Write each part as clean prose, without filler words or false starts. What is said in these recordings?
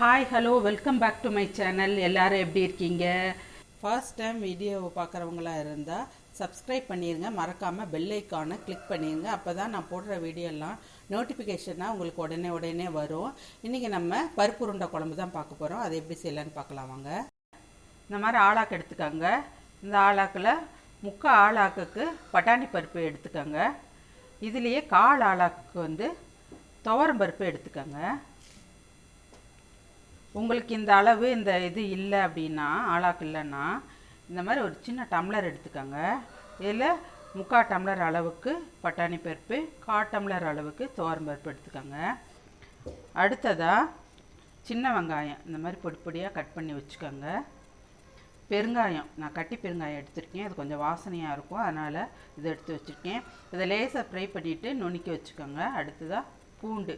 Hi, hello, welcome back to my channel. எல்லாரும் எப்படி இருக்கீங்க? ஃபர்ஸ்ட் டைம் வீடியோவை பார்க்குறவங்களா இருந்தால் சப்ஸ்கிரைப் பண்ணிடுங்க, மறக்காமல் பெல் ஐக்கானை கிளிக் பண்ணிடுங்க. அப்போ தான் நான் போடுற வீடியோலாம் நோட்டிஃபிகேஷனாக உங்களுக்கு உடனே வரும். இன்றைக்கி நம்ம பருப்பு உருண்டை குழம்பு தான் பார்க்க போகிறோம். அதை எப்படி செய்யலான்னு பார்க்கலாம் வாங்க. இந்த மாதிரி ஆளாக்கு எடுத்துக்கோங்க. இந்த ஆளாக்கில் முக்கால் ஆளாக்குக்கு பட்டாணி பருப்பு எடுத்துக்கோங்க. இதுலேயே கால் ஆளாக்கு வந்து துவரம் பருப்பு எடுத்துக்கோங்க. உங்களுக்கு இந்த அளவு இந்த இது இல்லை அப்படின்னா, ஆளாக்கு இல்லைன்னா இந்த மாதிரி ஒரு சின்ன டம்ளர் எடுத்துக்கோங்க. இதில் முக்கால் டம்ளர் அளவுக்கு பட்டாணி பருப்பு, கால் டம்ளர் அளவுக்கு துவரம் பருப்பு எடுத்துக்கோங்க. அடுத்ததாக சின்ன வெங்காயம் இந்த மாதிரி பொடி பொடியாக கட் பண்ணி வச்சுக்கோங்க. பெருங்காயம் நான் கட்டி பெருங்காயம் எடுத்துருக்கேன், அது கொஞ்சம் வாசனையாக இருக்கும், அதனால் இதை எடுத்து வச்சுருக்கேன். இதை லேசாக ஃப்ரை பண்ணிவிட்டு நுணுக்கி வச்சுக்கோங்க. அடுத்ததாக பூண்டு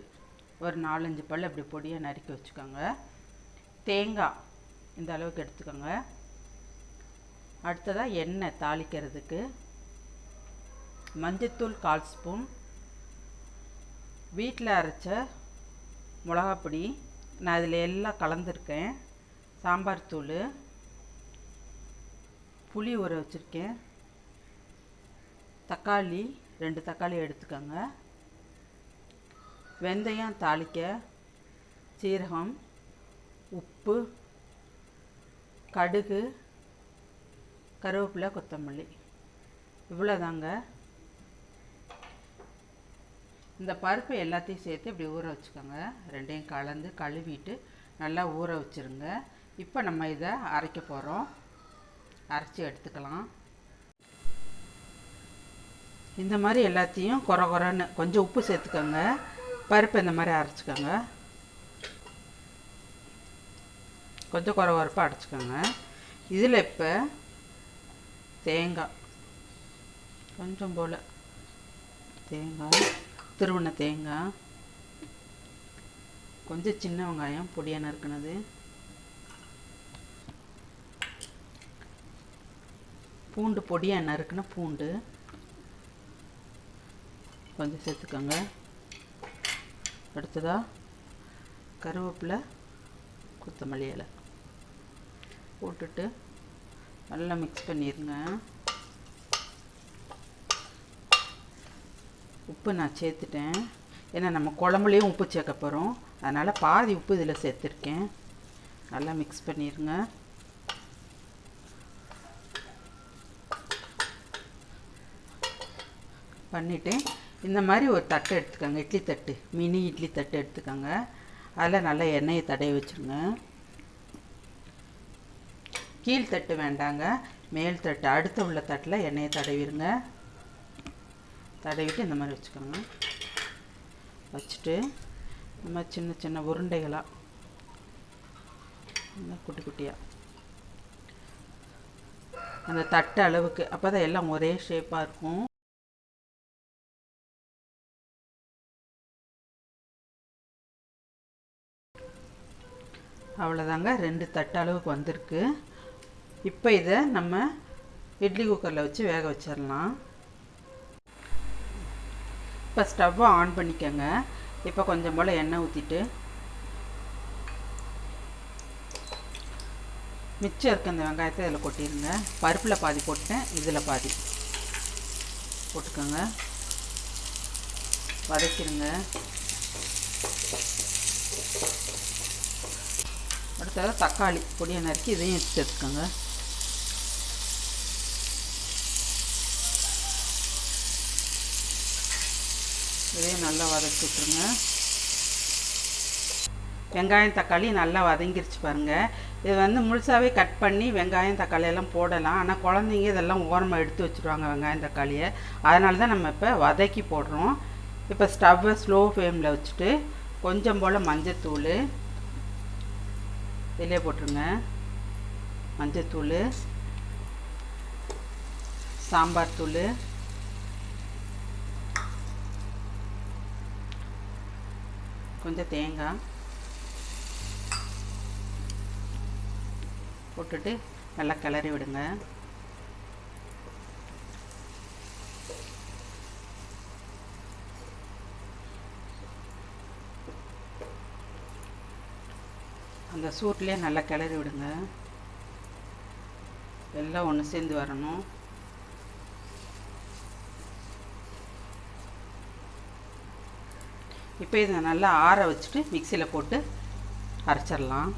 ஒரு 4-5 பல் அப்படி பொடியாக நறுக்கி வச்சுக்கோங்க. தேங்காய் இந்த அளவுக்கு எடுத்துக்கோங்க. அடுத்ததாக எண்ணெய் தாளிக்கிறதுக்கு மஞ்சத்தூள் 1/4 ஸ்பூன், வீட்டில் அரைச்ச மிளகாப்பொடி நான் இதில் எல்லாம் கலந்துருக்கேன், சாம்பார் தூள், புளி ஊற வச்சுருக்கேன், தக்காளி 2 தக்காளி எடுத்துக்கோங்க, வெந்தயம் தாளிக்க, சீரகம், உப்பு, கடுகு, கருவேப்பிலை, கொத்தமல்லி, இவ்வளோதாங்க. இந்த பருப்பு எல்லாத்தையும் சேர்த்து இப்படி ஊற வச்சுக்கோங்க. ரெண்டையும் கலந்து கழுவிட்டு நல்லா ஊற வச்சுருங்க. இப்போ நம்ம இதை அரைக்க போகிறோம். அரைச்சி எடுத்துக்கலாம். இந்த மாதிரி எல்லாத்தையும் குறன்னு கொஞ்சம் உப்பு சேர்த்துக்கோங்க. பருப்பு இந்த மாதிரி அரைச்சிக்கோங்க. கொஞ்சம் குறப்பாக அரைச்சிக்கோங்க. இதில் இப்போ தேங்காய் கொஞ்சம் போல் தேங்காய், திருவண்ண தேங்காய், கொஞ்சம் சின்ன வெங்காயம் பொடியாக நறுக்குனது, பூண்டு பொடியாக நறுக்குன பூண்டு கொஞ்சம் சேர்த்துக்கோங்க. அடுத்ததாக கருவேப்பிலை, கொத்தமல்லி இலை போட்டுட்டு நல்லா மிக்ஸ் பண்ணிடுங்க. உப்பு நான் சேர்த்துட்டேன், ஏன்னா நம்ம குழம்புலேயும் உப்பு சேர்க்க போகிறோம், அதனால் பாதி உப்பு இதில் சேர்த்துருக்கேன். நல்லா மிக்ஸ் பண்ணிடுங்க. பண்ணிவிட்டு இந்த மாதிரி ஒரு தட்டு எடுத்துக்கோங்க, இட்லி தட்டு, மினி இட்லி தட்டு எடுத்துக்கோங்க. அதில் நல்லா எண்ணெயை தடவி வச்சுருங்க. கீழ் தட்டு வேண்டாங்க, மேல் தட்டு, அடுத்த உள்ள தட்டில் எண்ணெயை தடவிடுங்க. தடவிட்டு இந்த மாதிரி வச்சுக்கோங்க. வச்சுட்டு நம்ம சின்ன சின்ன உருண்டைகளாக குட்டி குட்டியாக அந்த தட்டு அளவுக்கு, அப்போ தான் எல்லாம் ஒரே ஷேப்பாக இருக்கும். அவ்வளோதாங்க, 2 தட்டு அளவுக்கு வந்திருக்கு. இப்போ இதை நம்ம இட்லி குக்கரில் வச்சு வேக வச்சிடலாம். இப்போ ஸ்டவ்வை ஆன் பண்ணிக்கோங்க. இப்போ கொஞ்சம் போல் எண்ணெய் ஊற்றிட்டு மிச்சம் இருக்க இந்த வெங்காயத்தை இதில் கொட்டிடுங்க. பருப்பில் பாதி போட்டேன், இதில் பாதி போட்டுக்கோங்க. வதக்கிடுங்க. அடுத்தது தக்காளி பொடியை நறுக்கி இதையும் சேர்த்துக்கோங்க. இதையும் நல்லா வதக்கி விட்டுருங்க. வெங்காயம் தக்காளி நல்லா வதங்கிருச்சு பாருங்கள். இது வந்து முழுசாகவே கட் பண்ணி வெங்காயம் தக்காளி எல்லாம் போடலாம், ஆனால் குழந்தைங்க இதெல்லாம் ஓரமாக எடுத்து வச்சுருவாங்க வெங்காயம் தக்காளியை, அதனால தான் நம்ம இப்போ வதக்கி போடுறோம். இப்போ ஸ்டவ்வை ஸ்லோ ஃப்ளேமில் வச்சுட்டு கொஞ்சம் போல் மஞ்சத்தூள் இதிலே போட்டுருங்க. மஞ்சத்தூள், சாம்பார் தூள், கொஞ்சம் தேங்காய் போட்டுட்டு நல்லா கிளறி விடுங்க. அந்த சூட்லேயே நல்லா கிளறி விடுங்க. எல்லாம் ஒன்று சேர்ந்து வரணும். இப்போ இதை நல்லா ஆற வச்சுட்டு மிக்சியில் போட்டு அரைச்சிடலாம்.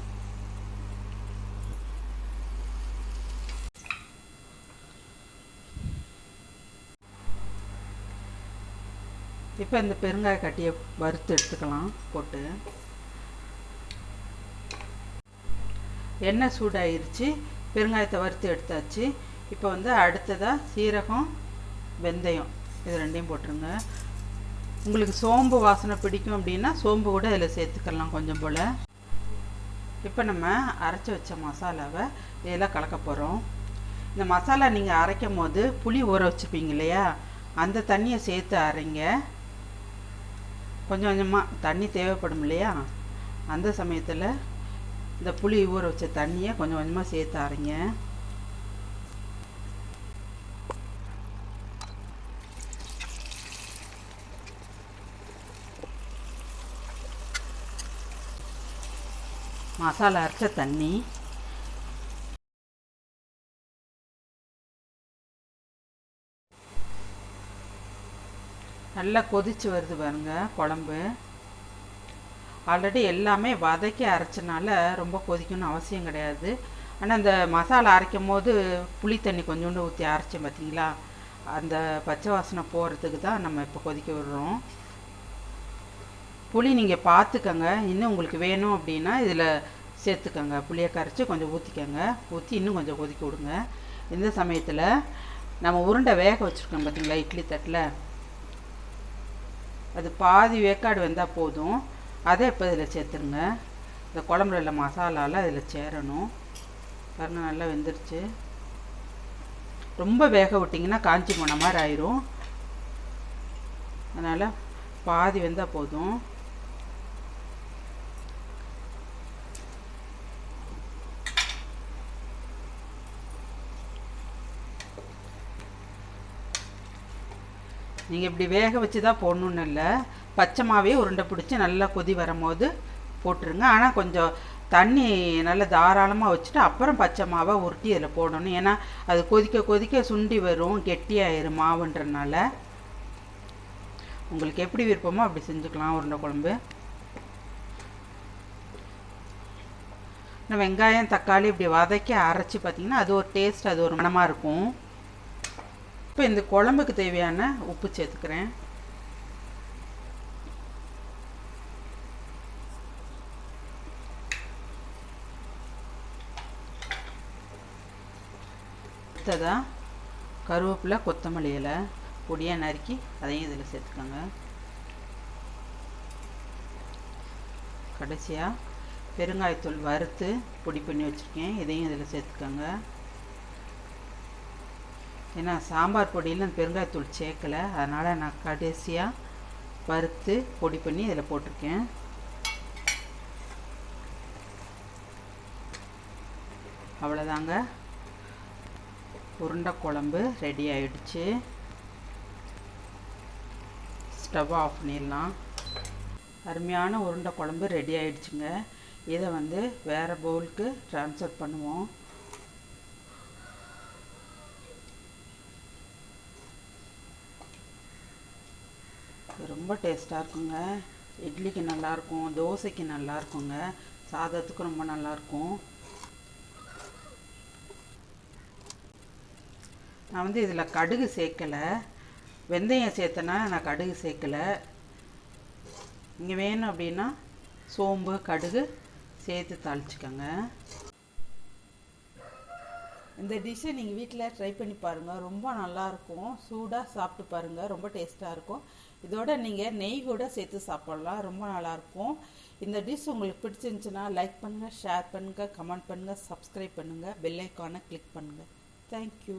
இப்போ இந்த பெருங்காய கட்டியை வறுத்து எடுத்துக்கலாம். போட்டு எண்ணெய் சூடாயிருச்சு, பெருங்காயத்தை வறுத்து எடுத்தாச்சு. இப்போ வந்து அடுத்ததாக சீரகம், வெந்தயம் இது ரெண்டையும் போட்டுருங்க. உங்களுக்கு சோம்பு வாசனை பிடிக்கும் அப்படின்னா சோம்பு கூட இதில் சேர்த்துக்கலாம் கொஞ்சம் போல். இப்போ நம்ம அரைச்சி வச்ச மசாலாவை இதெல்லாம் கலக்க போகிறோம். இந்த மசாலா நீங்கள் அரைக்கும் போது புளி ஊற வச்சுப்பீங்க இல்லையா, அந்த தண்ணியை சேர்த்து அரைங்க. கொஞ்சம் கொஞ்சமாக தண்ணி தேவைப்படும் இல்லையா, அந்த சமயத்தில் இந்த புளி ஊற வச்ச தண்ணியை கொஞ்சம் கொஞ்சமாக சேர்த்து அரைங்க. மசாலா அரைச்ச தண்ணி நல்லா கொதிச்சு வருது பாருங்க குழம்பு. ஆல்ரெடி எல்லாமே வதக்கி அரைச்சனால ரொம்ப கொதிக்கணும்னு அவசியம் கிடையாது. ஆனால் அந்த மசாலா அரைக்கும் போது புளி தண்ணி கொஞ்சோண்டு ஊற்றி அரைச்சேன் பார்த்தீங்களா, அந்த பச்சை வாசனை போகிறதுக்கு தான் நம்ம இப்போ கொதிக்க விடுறோம். புளி நீங்கள் பார்த்துக்கங்க, இன்னும் உங்களுக்கு வேணும் அப்படின்னா இதில் சேர்த்துக்கங்க. புளியை கரைச்சி கொஞ்சம் ஊற்றிக்கங்க, ஊற்றி இன்னும் கொஞ்சம் கொதிக்க விடுங்க. இந்த சமயத்தில் நம்ம உருண்டை வேக வச்சுருக்கோம் பார்த்தீங்களா இட்லி தட்டில், அது பாதி வேக்காடு வெந்தால் போதும். அதை இப்போ இதில் சேர்த்துருங்க. இந்த குழம்புல உள்ள மசாலாலாம் இதில் சேரணும். பாருங்கள் நல்லா வெந்துருச்சு. ரொம்ப வேக விட்டிங்கன்னா காஞ்சி போன மாதிரி ஆயிரும். அதனால் பாதி வெந்தால் போதும். நீங்கள் இப்படி வேக வச்சு தான் போடணுன்னு இல்லை, பச்சை மாவே உருண்டை பிடிச்சி நல்லா கொதி வரும்போது போட்டுருங்க. ஆனால் கொஞ்சம் தண்ணி நல்லா தாராளமாக வச்சுட்டு அப்புறம் பச்சை மாவை உருட்டி அதில் போடணும். ஏன்னா அது கொதிக்க கொதிக்க சுண்டி வரும், கெட்டியாயிரும் மாவுன்றனால. உங்களுக்கு எப்படி விருப்பமோ அப்படி செஞ்சுக்கலாம் உருண்டை குழம்பு. இன்னும் வெங்காயம் தக்காளி இப்படி வதக்கி அரைச்சி பார்த்திங்கன்னா அது ஒரு டேஸ்ட், அது ஒரு மணமாக இருக்கும். இப்போ இந்த குழம்புக்கு தேவையான உப்பு சேர்த்துக்கிறேன். அடுத்ததாக கருவேப்பிலை, கொத்தமல்லி இலை பொடியாக நறுக்கி அதையும் இதில் சேர்த்துக்கோங்க. கடைசியாக பெருங்காயத்தூள் வறுத்து பொடி பண்ணி வச்சுருக்கேன், இதையும் இதில் சேர்த்துக்கோங்க. ஏன்னா சாம்பார் பொடியில் அந்த பெருங்காயத்தூள் சேர்க்கலை, அதனால் நான் கடைசியாக வறுத்து பொடி பண்ணி இதில் போட்டிருக்கேன். அவ்வளோதாங்க, உருண்டை குழம்பு ரெடி ஆயிடுச்சு. ஸ்டவ் ஆஃப் பண்ணிடலாம். அருமையான உருண்டை குழம்பு ரெடி ஆயிடுச்சுங்க. இதை வந்து வேறு பவுலுக்கு ட்ரான்ஸ்ஃபர் பண்ணுவோம். ரொம்ப டேஸ்ட்டாக இருக்குங்க. இட்லிக்கு நல்லாயிருக்கும், தோசைக்கு நல்லாயிருக்குங்க, சாதத்துக்கு ரொம்ப நல்லாயிருக்கும். நான் வந்து இதில் கடுகு சேர்க்கலை, வெந்தயம் சேர்த்தனா நான் கடுகு சேர்க்கலை. நீங்கள் வேணும் அப்படின்னா சோம்பு கடுகு சேர்த்து தாளிச்சுக்கோங்க. இந்த டிஷ்ஷை நீங்கள் வீட்டில் ட்ரை பண்ணி பாருங்கள், ரொம்ப நல்லாயிருக்கும். சூடாக சாப்பிட்டு பாருங்கள், ரொம்ப டேஸ்ட்டாக இருக்கும். இதோட நீங்கள் நெய் கூட சேர்த்து சாப்பிட்லாம், ரொம்ப நல்லாயிருக்கும். இந்த டிஷ் உங்களுக்கு பிடிச்சிருந்துச்சுன்னா லைக் பண்ணுங்கள், ஷேர் பண்ணுங்கள், கமெண்ட் பண்ணுங்கள், சப்ஸ்கிரைப் பண்ணுங்கள், பெல் ஐக்கானை கிளிக் பண்ணுங்கள். தேங்க்யூ.